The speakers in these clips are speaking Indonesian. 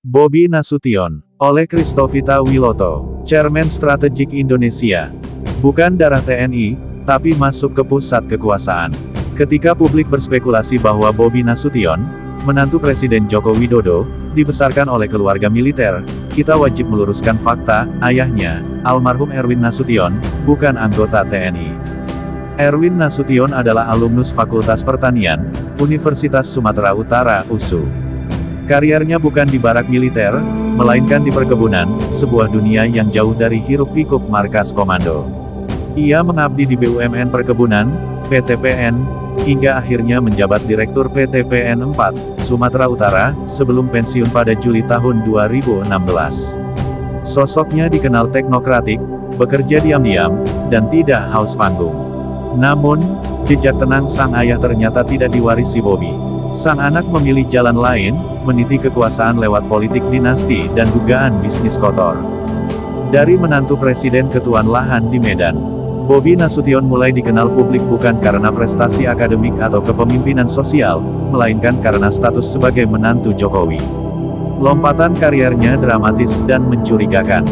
Bobi Nasution, oleh Christovita Wiloto, Chairman Strategik Indonesia. Bukan darah TNI, tapi masuk ke pusat kekuasaan. Ketika publik berspekulasi bahwa Bobi Nasution, menantu Presiden Joko Widodo, dibesarkan oleh keluarga militer, kita wajib meluruskan fakta, ayahnya, almarhum Erwin Nasution, bukan anggota TNI. Erwin Nasution adalah alumnus Fakultas Pertanian, Universitas Sumatera Utara, USU. Kariernya bukan di barak militer, melainkan di perkebunan, sebuah dunia yang jauh dari hiruk-pikuk markas komando. Ia mengabdi di BUMN Perkebunan, PTPN, hingga akhirnya menjabat Direktur PTPN 4, Sumatera Utara, sebelum pensiun pada Juli tahun 2016. Sosoknya dikenal teknokratik, bekerja diam-diam, dan tidak haus panggung. Namun, jejak tenang sang ayah ternyata tidak diwarisi Bobi. Sang anak memilih jalan lain, meniti kekuasaan lewat politik dinasti dan dugaan bisnis kotor. Dari menantu presiden ketuan lahan di Medan, Bobi Nasution mulai dikenal publik bukan karena prestasi akademik atau kepemimpinan sosial, melainkan karena status sebagai menantu Jokowi. Lompatan kariernya dramatis dan mencurigakan.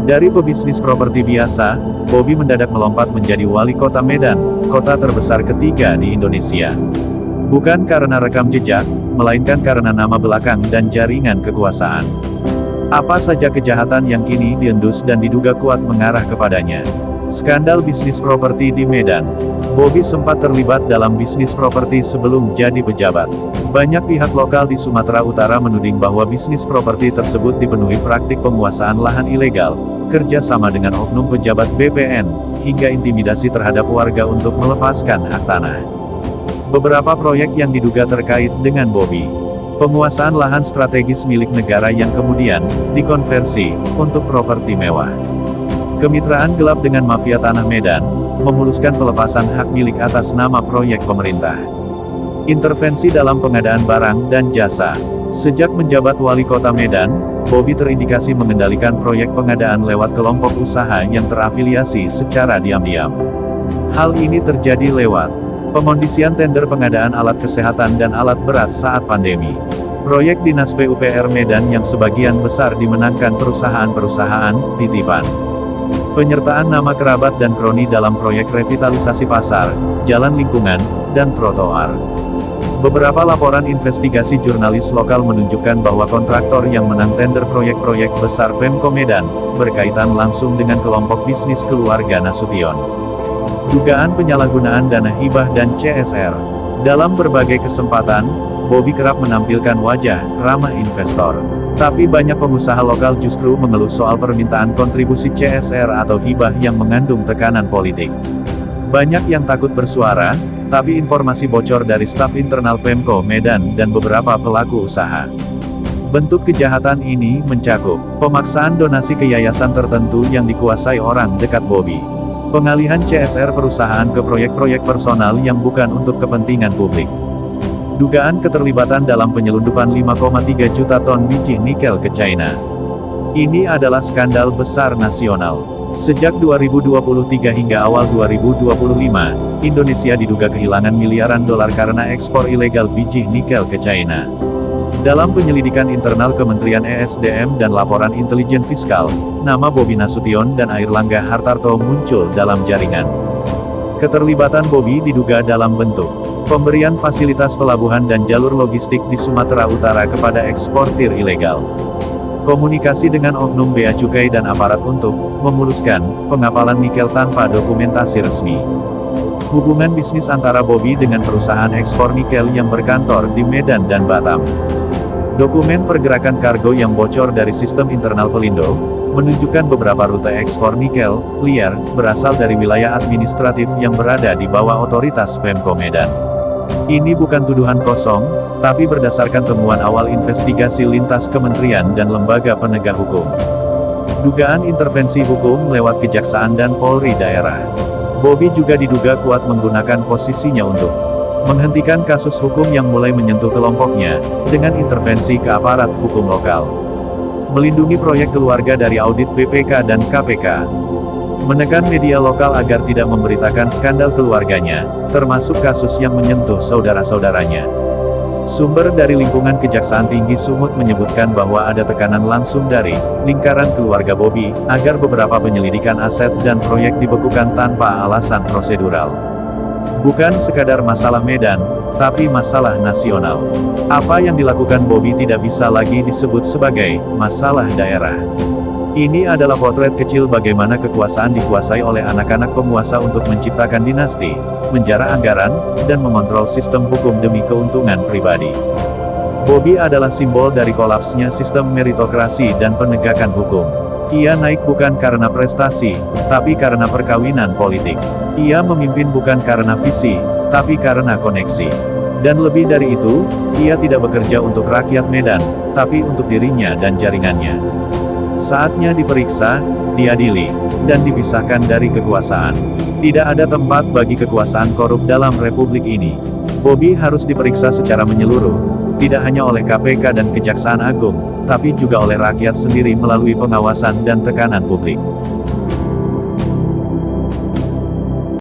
Dari pebisnis properti biasa, Bobi mendadak melompat menjadi wali kota Medan, kota terbesar ketiga di Indonesia. Bukan karena rekam jejak, melainkan karena nama belakang dan jaringan kekuasaan. Apa saja kejahatan yang kini diendus dan diduga kuat mengarah kepadanya. Skandal bisnis properti di Medan. Bobi sempat terlibat dalam bisnis properti sebelum jadi pejabat. Banyak pihak lokal di Sumatera Utara menuding bahwa bisnis properti tersebut dipenuhi praktik penguasaan lahan ilegal, kerjasama dengan oknum pejabat BPN, hingga intimidasi terhadap warga untuk melepaskan hak tanah. Beberapa proyek yang diduga terkait dengan Bobi. Penguasaan lahan strategis milik negara yang kemudian dikonversi untuk properti mewah. Kemitraan gelap dengan mafia tanah Medan, memuluskan pelepasan hak milik atas nama proyek pemerintah. Intervensi dalam pengadaan barang dan jasa. Sejak menjabat wali kota Medan, Bobi terindikasi mengendalikan proyek pengadaan lewat kelompok usaha yang terafiliasi secara diam-diam. Hal ini terjadi lewat pengondisian tender pengadaan alat kesehatan dan alat berat saat pandemi. Proyek Dinas PUPR Medan yang sebagian besar dimenangkan perusahaan-perusahaan titipan. Penyertaan nama kerabat dan kroni dalam proyek revitalisasi pasar, jalan lingkungan, dan trotoar. Beberapa laporan investigasi jurnalis lokal menunjukkan bahwa kontraktor yang menang tender proyek-proyek besar Pemko Medan, berkaitan langsung dengan kelompok bisnis keluarga Nasution. Dugaan penyalahgunaan dana hibah dan CSR. Dalam berbagai kesempatan, Bobi kerap menampilkan wajah ramah investor. Tapi banyak pengusaha lokal justru mengeluh soal permintaan kontribusi CSR atau hibah yang mengandung tekanan politik. Banyak yang takut bersuara, tapi informasi bocor dari staf internal Pemko Medan dan beberapa pelaku usaha. Bentuk kejahatan ini mencakup pemaksaan donasi ke yayasan tertentu yang dikuasai orang dekat Bobi. Pengalihan CSR perusahaan ke proyek-proyek personal yang bukan untuk kepentingan publik. Dugaan keterlibatan dalam penyelundupan 5,3 juta ton biji nikel ke China. Ini adalah skandal besar nasional. Sejak 2023 hingga awal 2025, Indonesia diduga kehilangan miliaran dolar karena ekspor ilegal biji nikel ke China. Dalam penyelidikan internal Kementerian ESDM dan laporan intelijen fiskal, nama Bobi Nasution dan Airlangga Hartarto muncul dalam jaringan. Keterlibatan Bobi diduga dalam bentuk pemberian fasilitas pelabuhan dan jalur logistik di Sumatera Utara kepada eksportir ilegal. Komunikasi dengan oknum bea cukai dan aparat untuk memuluskan pengapalan nikel tanpa dokumentasi resmi. Hubungan bisnis antara Bobi dengan perusahaan ekspor nikel yang berkantor di Medan dan Batam. Dokumen pergerakan kargo yang bocor dari sistem internal Pelindo, menunjukkan beberapa rute ekspor nikel liar, berasal dari wilayah administratif yang berada di bawah otoritas Pemko Medan. Ini bukan tuduhan kosong, tapi berdasarkan temuan awal investigasi lintas kementerian dan lembaga penegak hukum. Dugaan intervensi hukum lewat kejaksaan dan Polri daerah. Bobi juga diduga kuat menggunakan posisinya untuk menghentikan kasus hukum yang mulai menyentuh kelompoknya, dengan intervensi ke aparat hukum lokal. Melindungi proyek keluarga dari audit BPK dan KPK. Menekan media lokal agar tidak memberitakan skandal keluarganya, termasuk kasus yang menyentuh saudara-saudaranya. Sumber dari lingkungan Kejaksaan Tinggi Sumut menyebutkan bahwa ada tekanan langsung dari lingkaran keluarga Bobi agar beberapa penyelidikan aset dan proyek dibekukan tanpa alasan prosedural. Bukan sekadar masalah Medan, tapi masalah nasional. Apa yang dilakukan Bobi tidak bisa lagi disebut sebagai masalah daerah. Ini adalah potret kecil bagaimana kekuasaan dikuasai oleh anak-anak penguasa untuk menciptakan dinasti, menjara anggaran, dan mengontrol sistem hukum demi keuntungan pribadi. Bobi adalah simbol dari kolapsnya sistem meritokrasi dan penegakan hukum. Ia naik bukan karena prestasi, tapi karena perkawinan politik. Ia memimpin bukan karena visi, tapi karena koneksi. Dan lebih dari itu, ia tidak bekerja untuk rakyat Medan, tapi untuk dirinya dan jaringannya. Saatnya diperiksa, diadili, dan dipisahkan dari kekuasaan. Tidak ada tempat bagi kekuasaan korup dalam republik ini. Bobi harus diperiksa secara menyeluruh, tidak hanya oleh KPK dan Kejaksaan Agung, tapi juga oleh rakyat sendiri melalui pengawasan dan tekanan publik.